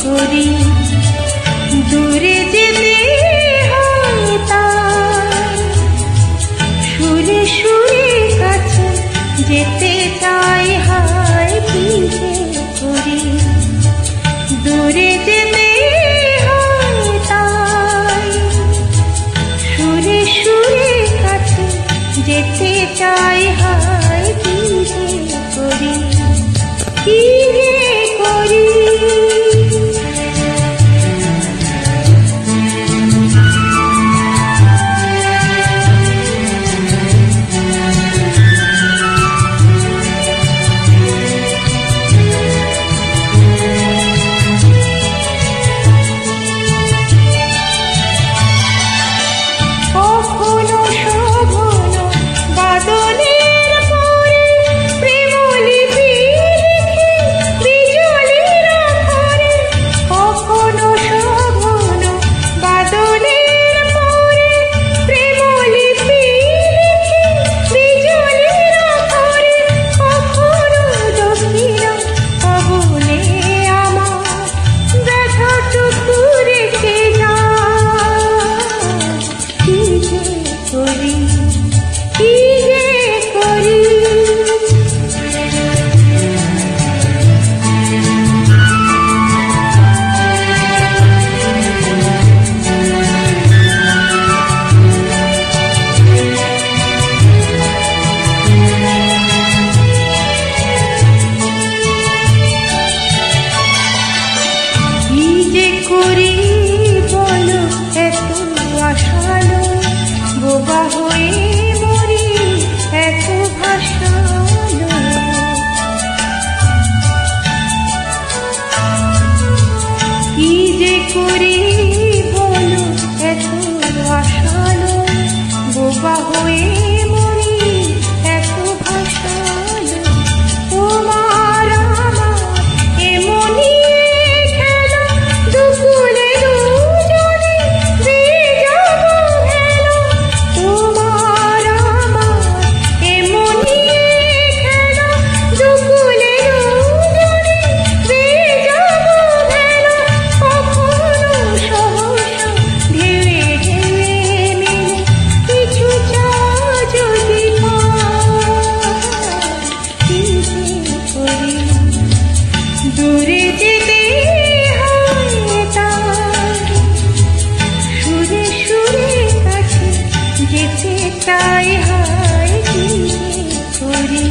করি দূরে যেতে হয় তাই সুরে সুরে কাছে যেতে চাই হায় কি যে করি দূরে যেতে হয় তাই সুরে সুরে কাছে যেতে চাই হায় কি যে করি কি যে করি বোবা হয়ে মরি এত ভাসালো কি যে করি বলো এত আশালো বোবা হয়ে মরি এত ভাসালো তোমার আমার এমনি খেলা দুকুলে দুজনে বেজাবো ভেলো তোমার আমার এমনি খেলা দুকুলে দুজনে বেজাবো ভেলো কখনো সহসা ঢেউয়ে ঢেউয়ে মেলে কিছু চা যদি কি যে করি দূরে যেতে হয় তাই সুরে সুরে কাছে যেতে চাই হায় কি যে করি